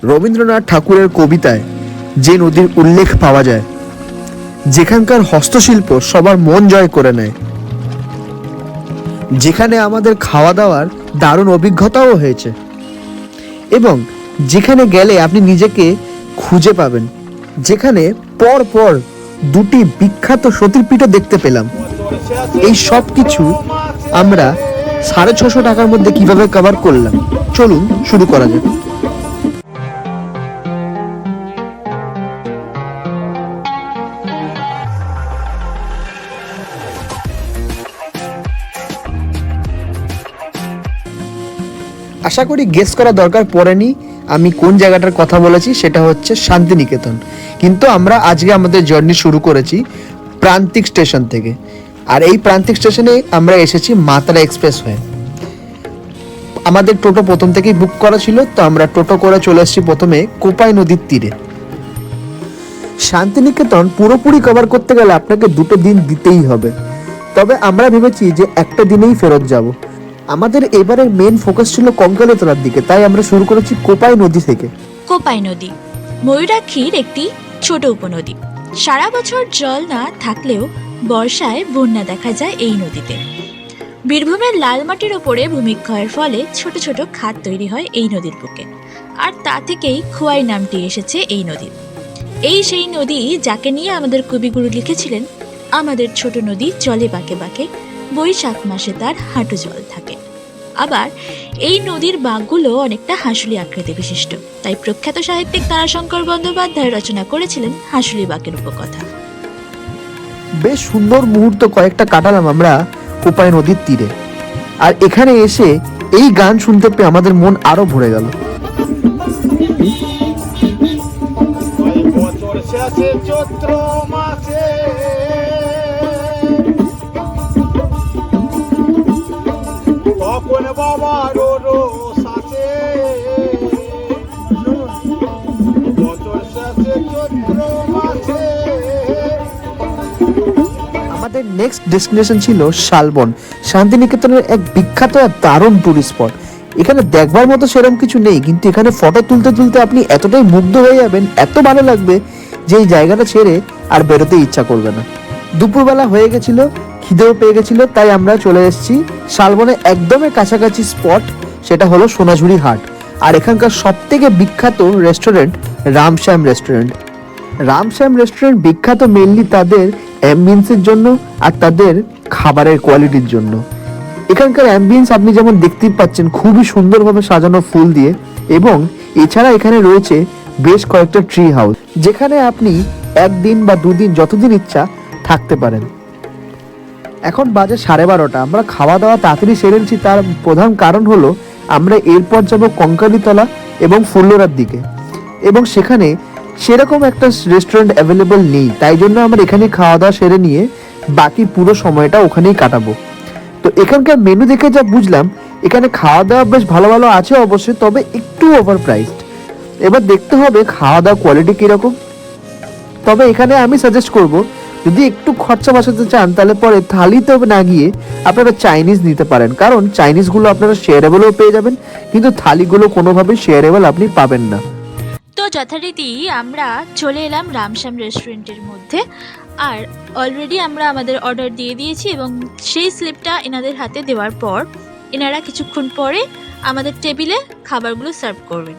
রবীন্দ্রনাথ ঠাকুরের কবিতায় যে নদীর উল্লেখ পাওয়া যায়, যেখানকার হস্তশিল্প সবার মন জয় করে নেয়, যেখানে আমাদের খাওয়া দাওয়ার দারুণ অভিজ্ঞতাও হয়েছে এবং যেখানে গেলে আপনি নিজেকে খুঁজে পাবেন, যেখানে পর পর দুটি বিখ্যাত সতীপীঠও দেখতে পেলাম। এই সব কিছু আমরা 650 টাকার মধ্যে কিভাবে কভার করলাম, চলুন শুরু করা যাক। আশা করি গেস করা দরকার পড়েনি আমি কোন জায়গাটার কথা বলেছি, সেটা হচ্ছে শান্তিনিকেতন। কিন্তু আমরা আজকে আমাদের জার্নি শুরু করেছি প্রান্তিক স্টেশন থেকে, আর এই প্রান্তিক স্টেশনে আমরা এসেছি মাতারা এক্সপ্রেস হয়ে। আমাদের টোটো প্রথম থেকেই বুক করা ছিল, তো আমরা টোটো করে চলে এসেছি প্রথমে কোপাই নদীর তীরে। শান্তিনিকেতন পুরোপুরি কভার করতে গেলে আপনাকে 2 দিন দিতেই হবে, তবে আমরা ভেবেছি যে একটা দিনেই ফেরত যাব। আমাদের এবারের মেন ফোকাস ছিল কঙ্কালীতলার দিকে, তাই আমরা শুরু করেছি কোপাই নদী থেকে। কোপাই নদী ময়ূরাক্ষীর একটি ছোট উপনদী। সারা বছর জল না থাকলেও বর্ষায় বন্যা দেখা যায় এই নদীতে। বীরভূমের লাল মাটির ওপরে ভূমিক্ষয়ের ফলে ছোট ছোট খাত তৈরি হয় এই নদীর বুকে, আর তা থেকেই খোয়াই নামটি এসেছে এই নদীর। এই সেই নদী যাকে নিয়ে আমাদের কবিগুরু লিখেছিলেন, আমাদের ছোট নদী জলে বাঁকে বাঁকে, বৈশাখ মাসে তার হাঁটু জল থাকে। আবার এই নদীর বাঁকগুলো অনেকটা হাঁসুলি আকৃতি বিশিষ্ট, তাই প্রখ্যাত সাহিত্যিক তারাশঙ্কর বন্দ্যোপাধ্যায় রচনা করেছিলেন হাঁসুলি বাঁকের উপকথা। বেশ সুন্দর মুহূর্ত কয়েকটা কাটালাম আমরা কোপাই নদীর তীরে, আর এখানে এসে এই গান শুনতে পেয়ে আমাদের মন আরো ভরে গেল। চৈত্র মাসে তখন বাবার রোষ আছে, চৈত্র মাসে। আমাদের নেক্সট ডেস্টিনেশন ছিল শালবন, শান্তিনিকেতনের এক বিখ্যাত আর দারুণ টুরিস্ট স্পট। এখানে দেখবার মতো সেরকম কিছু নেই, কিন্তু এখানে ফটো তুলতে তুলতে আপনি এতটাই মুগ্ধ হয়ে যাবেন, এত ভালো লাগবে যে এই জায়গাটা ছেড়ে আর বেরোতে ইচ্ছা করবে না। দুপুরবেলা হয়ে গেছিল, খিদেও পেয়ে গেছিল, তাই আমরা চলে এসেছি শালবনে একদমই কাছাকাছি স্পট, সেটা হলো সোনাঝুরি হাট। আর এখানকার সব থেকে বিখ্যাত restaurant Ramshyam restaurant. Ramshyam restaurant বিখ্যাত মেনলি তাদের অ্যাম্বিয়েন্সের জন্য আর তাদের খাবারের কোয়ালিটির জন্য। এখানকার অ্যাম্বিয়েন্স আপনি যেমন দেখতেই পাচ্ছেন, খুবই সুন্দরভাবে সাজানো ফুল দিয়ে, এবং এছাড়া এখানে রয়েছে বেশ কয়েকটা ট্রি হাউস, যেখানে আপনি 1 দিন বা 2 দিন যতদিন ইচ্ছা থাকতে পারেন। এখন বাজে 12:30, আমরা খাওয়া দাওয়া তাড়াতাড়ি সেরে নিচ্ছি। তার প্রধান কারণ হলো আমরা এরপর যাব কঙ্কালীতলা এবং ফুল্লরার দিকে, এবং সেখানে সেরকম একটা রেস্টুরেন্ট অ্যাভেলেবল নেই, তাই জন্য আমরা এখানে খাওয়া দাওয়া সেরে নিয়ে বাকি পুরো সময়টা ওখানেই কাটাবো। তো এখানকার মেনু দেখে যা বুঝলাম, এখানে খাওয়া দাওয়া বেশ ভালো ভালো আছে অবশ্যই, তবে একটু ওভার প্রাইসড। এবার দেখতে হবে খাওয়া দাওয়া কোয়ালিটি কীরকম। তবে এখানে আমি সাজেস্ট করব, যদি একটু খরচা বাঁচাতে চান তাহলে পরে থালিতে না গিয়ে আপনারা চাইনিজ নিতে পারেন, কারণ চাইনিজগুলো আপনারা শেয়ারেবলও পেয়ে যাবেন, কিন্তু থালিগুলো কোনোভাবেই শেয়ারেবল আপনি পাবেন না। তো যথারীতি আমরা চলে এলাম রামশ্যাম রেস্টুরেন্টের মধ্যে, আর অলরেডি আমরা আমাদের অর্ডার দিয়ে দিয়েছি, এবং সেই স্লিপটা এনাদের হাতে দেওয়ার পর এনারা কিছুক্ষণ পরে আমাদের টেবিলে খাবারগুলো সার্ভ করবেন।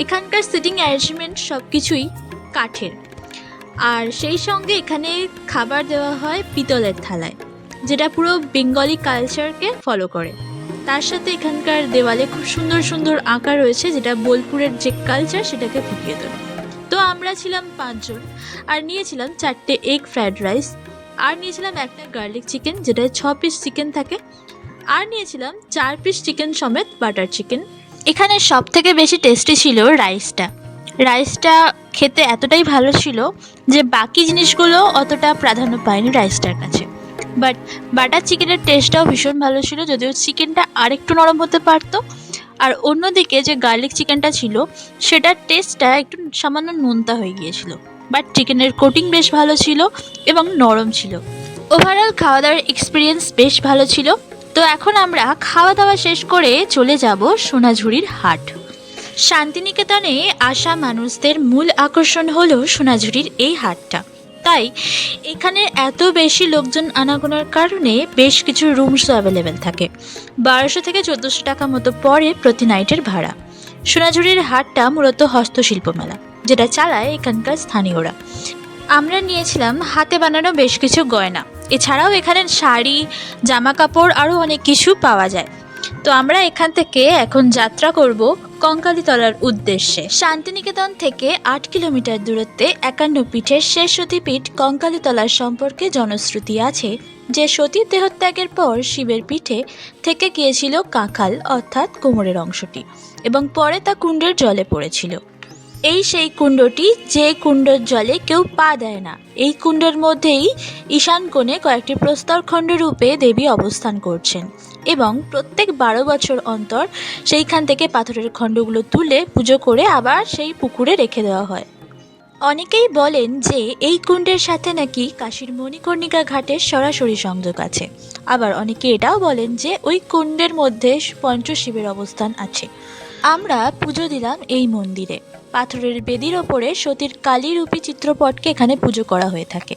এখানকার সিটিং অ্যারেঞ্জমেন্ট সব কিছুই কাঠের, আর সেই সঙ্গে এখানে খাবার দেওয়া হয় পিতলের থালায়, যেটা পুরো বেঙ্গলি কালচারকে ফলো করে। তার সাথে এখানকার দেওয়ালে খুব সুন্দর সুন্দর আঁকা রয়েছে, যেটা বোলপুরের যে কালচার সেটাকে ফুটিয়ে তোলে। তো আমরা ছিলাম 5 জন, আর নিয়েছিলাম 4টে এগ ফ্রায়েড রাইস, আর নিয়েছিলাম একটা গার্লিক চিকেন, যেটায় 6 পিস চিকেন থাকে, আর নিয়েছিলাম 4 পিস চিকেন সমেত বাটার চিকেন। এখানে সব থেকে বেশি টেস্টি ছিল রাইসটা খেতে এতটাই ভালো ছিল যে বাকি জিনিসগুলো অতটা প্রাধান্য পায়নি রাইসটার কাছে। বাট বাটার চিকেনের টেস্টটাও ভীষণ ভালো ছিল, যদিও চিকেনটা আরেকটু নরম হতে পারতো। আর অন্যদিকে যে গার্লিক চিকেনটা ছিল, সেটার টেস্টটা একটু সামান্য নোনতা হয়ে গিয়েছিল, বাট চিকেনের কোটিং বেশ ভালো ছিল এবং নরম ছিল। ওভারঅল খাওয়া দাওয়ার এক্সপিরিয়েন্স বেশ ভালো ছিল। তো এখন আমরা খাওয়া দাওয়া শেষ করে চলে যাব সোনাঝুরির হাট। শান্তিনিকেতনে আসা মানুষদের মূল আকর্ষণ হলো সোনাঝুরির এই হাটটা। তাই এখানে এত বেশি লোকজন আনাগোনার কারণে বেশ কিছু রুমসও অ্যাভেলেবেল থাকে। 1200 থেকে 1400 টাকা মতো পড়ে প্রতি নাইটের ভাড়া। সোনাঝুরির হাটটা মূলত হস্তশিল্প মেলা, যেটা চালায় এখানকার স্থানীয়রা। আমরা নিয়েছিলাম হাতে বানানো বেশ কিছু গয়না। এছাড়াও এখানে শাড়ি, জামা কাপড় আরও অনেক কিছু পাওয়া যায়। তো আমরা এখান থেকে এখন যাত্রা করব কঙ্কালীতলার উদ্দেশ্যে। শান্তিনিকেতন থেকে 8 কিলোমিটার দূরত্বে 51 পীঠের শেষ সতীপীঠ কঙ্কালীতলার সম্পর্কে জনশ্রুতি আছে যে সতীর দেহত্যাগের পর শিবের পিঠে থেকে গিয়েছিল কাঁখাল অর্থাৎ কোমরের অংশটি, এবং পরে তা কুণ্ডের জলে পড়েছিল। এই সেই কুণ্ডটি যে কুণ্ডের জলে কেউ পা দেয় না। এই কুণ্ডের মধ্যেই ঈশান কোণে কয়েকটি প্রস্তরখণ্ড রূপে দেবী অবস্থান করছেন, এবং প্রত্যেক 12 বছর অন্তর সেইখান থেকে পাথরের খণ্ডগুলো তুলে পুজো করে আবার সেই পুকুরে রেখে দেওয়া হয়। অনেকেই বলেন যে এই কুণ্ডের সাথে নাকি কাশীর মণিকর্ণিকা ঘাটের সরাসরি সংযোগ আছে। আবার অনেকে এটাও বলেন যে ওই কুণ্ডের মধ্যে পঞ্চশিবের অবস্থান আছে। আমরা পুজো দিলাম এই মন্দিরে। পাথরের বেদির ওপরে সতীর কালীরূপী চিত্রপটকে এখানে পুজো করা হয়ে থাকে।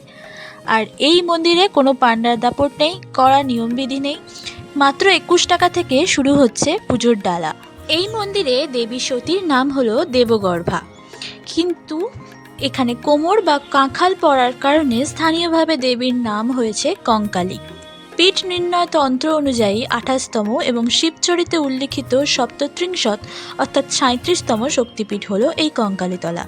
আর এই মন্দিরে কোনো পাণ্ডার দাপট নেই, কড়া নিয়মবিধি নেই। মাত্র 21 টাকা থেকে শুরু হচ্ছে পুজোর ডালা। এই মন্দিরে দেবী সতীর নাম হলো দেবগর্ভা, কিন্তু এখানে কোমর বা কাঁখাল পড়ার কারণে স্থানীয়ভাবে দেবীর নাম হয়েছে কঙ্কালী। পীঠ নির্ণয় তন্ত্র অনুযায়ী 28তম এবং শিবচরিতে উল্লিখিত সপ্তত্রিংশত অর্থাৎ 37তম শক্তিপীঠ হলো এই কঙ্কালীতলা।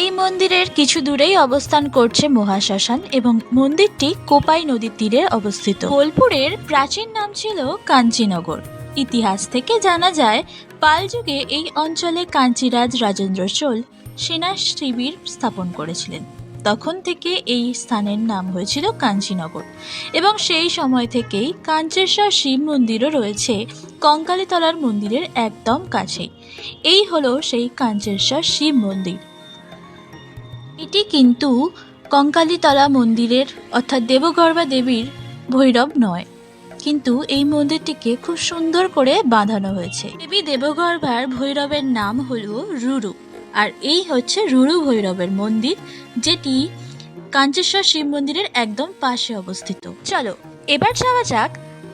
এই মন্দিরের কিছু দূরেই অবস্থান করছে মহাশ্মশান, এবং মন্দিরটি কোপাই নদীর তীরে অবস্থিত। বোলপুরের প্রাচীন নাম ছিল কাঞ্চীনগর। ইতিহাস থেকে জানা যায় পাল যুগে এই অঞ্চলে কাঞ্চীরাজ রাজেন্দ্র চোল সেনা শিবির স্থাপন করেছিলেন। তখন থেকে এই স্থানের নাম হয়েছিল কাঞ্চীনগর, এবং সেই সময় থেকেই কাঞ্চেশ্বর শিব মন্দিরও রয়েছে কঙ্কালীতলার মন্দিরের একদম কাছেই। এই হলো সেই কাঞ্চেশ্বর শিব মন্দির। এটি কিন্তু কঙ্কালীতলা মন্দিরের অর্থাৎ দেবগর্ভা দেবীর ভৈরব নয়, কিন্তু এই মন্দিরটিকে খুব সুন্দর করে বাঁধানো হয়েছে। দেবী দেবগর্ভার ভৈরবের নাম হলো রুরু, আর এই হচ্ছে রুরু ভৈরবের মন্দির, যেটি কাঞ্চেশ্বর শিব মন্দিরের একদম পাশে অবস্থিত। চলো এবার যাওয়া যাক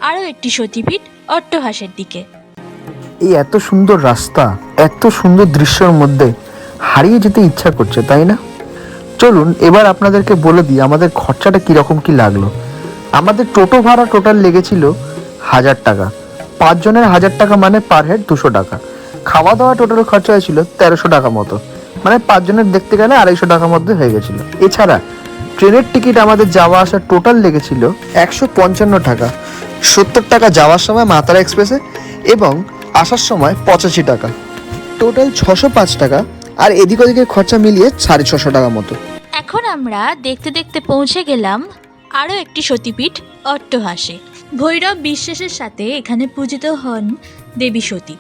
আরও একটি সতীপীঠ অট্টহাসের দিকে। এই এত সুন্দর রাস্তা, এত সুন্দর দৃশ্যের মধ্যে হারিয়ে যেতে ইচ্ছা করছে, তাই না? চলুন এবার আপনাদেরকে বলে দিই আমাদের খরচাটা কীরকম কি লাগলো। আমাদের টোটো ভাড়া টোটাল লেগেছিল 1000 টাকা। 5 জনের 1000 টাকা মানে পার হেড 200 টাকা। খাওয়া দাওয়া টোটাল খরচা হয়েছিল 1300 টাকা মতো, মানে 5 জনের দেখতে গেলে 250 টাকার মধ্যে হয়ে গেছিলো। এছাড়া ট্রেনের টিকিট আমাদের যাওয়া আসা টোটাল লেগেছিল 155 টাকা। 70 টাকা যাওয়ার সময় মাতারা এক্সপ্রেসে, এবং আসার সময় 85 টাকা। টোটাল 605 টাকা, আর এদিক ওদিকের খরচা মিলিয়ে 650 টাকা মতো। এখন আমরা দেখতে দেখতে পৌঁছে গেলাম আরও একটি সতীপীঠ অট্টহাসে। ভৈরব বিশ্বাসের সাথে এখানে পূজিত হন দেবী সতী।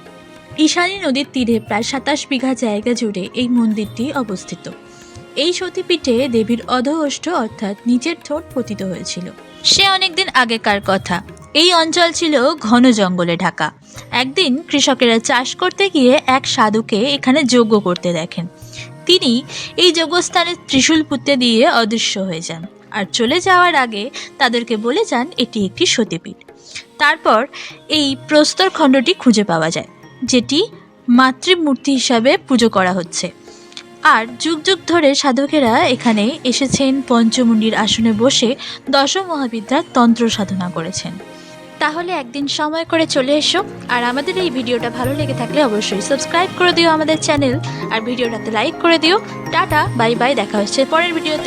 ঈশানী নদীর তীরে প্রায় 27 বিঘা জায়গা জুড়ে এই মন্দিরটি অবস্থিত। এই সতীপীঠে দেবীর অধোষ্ঠ অর্থাৎ নিচের ঠোঁট পতিত হয়েছিল। সে অনেকদিন আগেকার কথা। এই অঞ্চল ছিল ঘন জঙ্গলে ঢাকা। একদিন কৃষকেরা চাষ করতে গিয়ে এক সাধুকে এখানে যজ্ঞ করতে দেখেন। তিনি এই যজ্ঞস্থানে ত্রিশূল পুঁতে দিয়ে অদৃশ্য হয়ে যান, আর চলে যাওয়ার আগে তাদেরকে বলে যান এটি একটি সতীপীঠ। তারপর এই প্রস্তর খণ্ডটি খুঁজে পাওয়া যায়, যেটি মাতৃমূর্তি হিসাবে পুজো করা হচ্ছে। আর যুগ যুগ ধরে সাধকেরা এখানে এসেছেন, পঞ্চমুণ্ডির আসনে বসে দশমহাবিদ্যার তন্ত্র সাধনা করেছেন। তাহলে একদিন সময় করে চলে এসো। আর আমাদের এই ভিডিওটা ভালো লেগে থাকলে অবশ্যই সাবস্ক্রাইব করে দিও আমাদের চ্যানেল, আর ভিডিওটাতে লাইক করে দিও। টাটা, বাই বাই, দেখা হচ্ছে পরের ভিডিওতে।